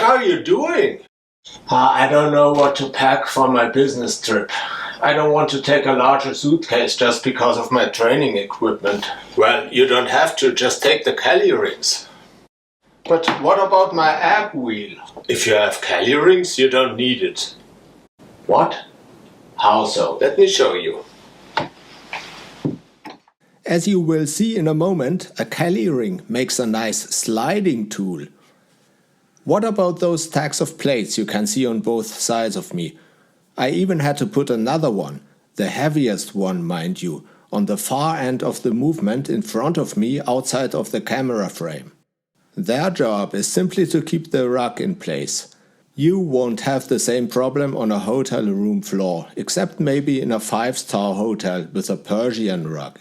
how are you doing? I don't know what to pack for my business trip. I don't want to take a larger suitcase just because of my training equipment. Well, you don't have to, just take the Cali rings. But what about my ab wheel? If you have Cali rings, you don't need it. What? How so? Let me show you. As you will see in a moment, a Cali ring makes a nice sliding tool. What about those stacks of plates you can see on both sides of me? I even had to put another one, the heaviest one mind you, on the far end of the movement in front of me outside of the camera frame. Their job is simply to keep the rug in place. You won't have the same problem on a hotel room floor, except maybe in a 5-star hotel with a Persian rug.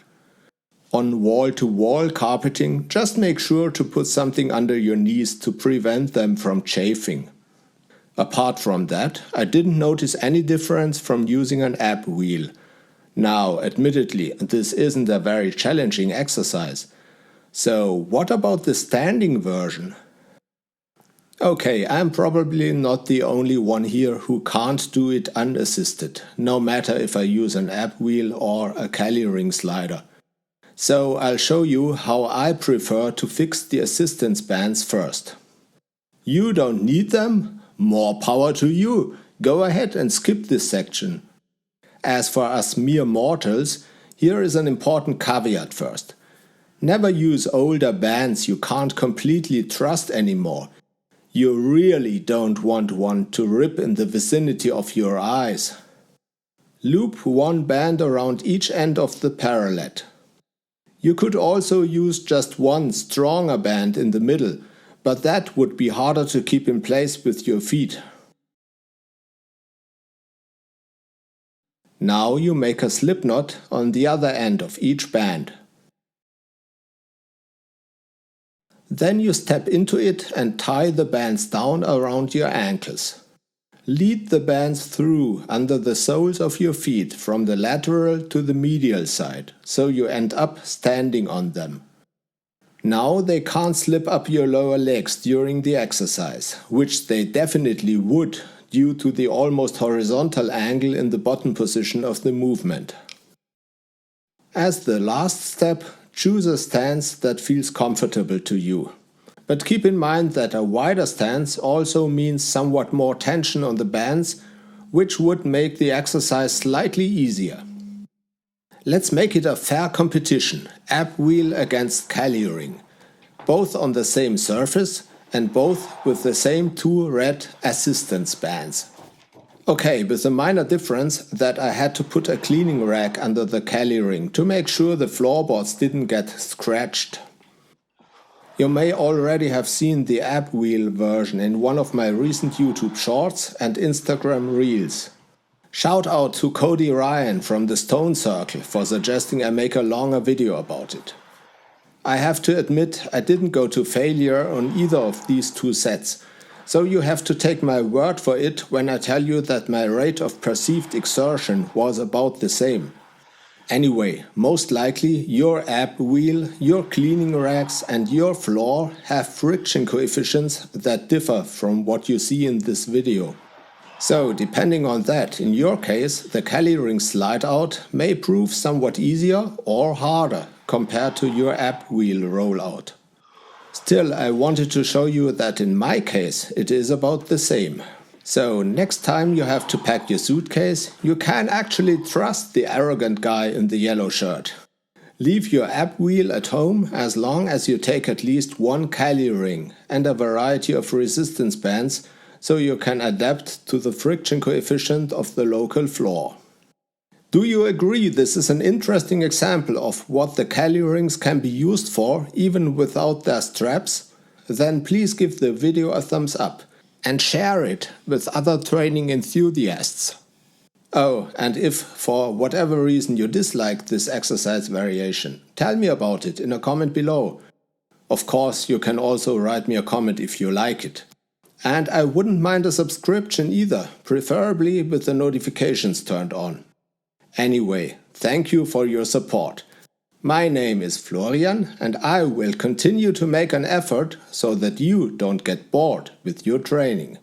On wall-to-wall carpeting, just make sure to put something under your knees to prevent them from chafing. Apart from that, I didn't notice any difference from using an ab wheel. Now, admittedly, this isn't a very challenging exercise. So, what about the standing version? Okay, I'm probably not the only one here who can't do it unassisted, no matter if I use an ab wheel or a Cali ring slider. So I'll show you how I prefer to fix the assistance bands first. You don't need them? More power to you! Go ahead and skip this section. As for us mere mortals, here is an important caveat first. Never use older bands you can't completely trust anymore. You really don't want one to rip in the vicinity of your eyes. Loop one band around each end of the parallette. You could also use just one stronger band in the middle, but that would be harder to keep in place with your feet. Now you make a slip knot on the other end of each band. Then you step into it and tie the bands down around your ankles. Lead the bands through under the soles of your feet from the lateral to the medial side, so you end up standing on them. Now they can't slip up your lower legs during the exercise, which they definitely would due to the almost horizontal angle in the bottom position of the movement. As the last step, choose a stance that feels comfortable to you. But keep in mind that a wider stance also means somewhat more tension on the bands, which would make the exercise slightly easier. Let's make it a fair competition, ab wheel against Cali ring. Both on the same surface and both with the same 2 red assistance bands. Okay, with the minor difference that I had to put a cleaning rag under the Cali ring to make sure the floorboards didn't get scratched. You may already have seen the ab wheel version in one of my recent YouTube shorts and Instagram reels. Shout out to Cody Ryan from the Stone Circle for suggesting I make a longer video about it. I have to admit I didn't go to failure on either of these 2 sets, so you have to take my word for it when I tell you that my rate of perceived exertion was about the same. Anyway, most likely your ab wheel, your cleaning rags and your floor have friction coefficients that differ from what you see in this video. So, depending on that, in your case, the Cali ring slide out may prove somewhat easier or harder compared to your ab wheel rollout. Still, I wanted to show you that in my case it is about the same. So next time you have to pack your suitcase, you can actually trust the arrogant guy in the yellow shirt. Leave your ab wheel at home as long as you take at least one Cali ring and a variety of resistance bands so you can adapt to the friction coefficient of the local floor. Do you agree this is an interesting example of what the Cali rings can be used for even without their straps? Then please give the video a thumbs up and share it with other training enthusiasts. Oh, and if for whatever reason you dislike this exercise variation, tell me about it in a comment below. Of course, you can also write me a comment if you like it. And I wouldn't mind a subscription either, preferably with the notifications turned on. Anyway, thank you for your support. My name is Florian, and I will continue to make an effort so that you don't get bored with your training.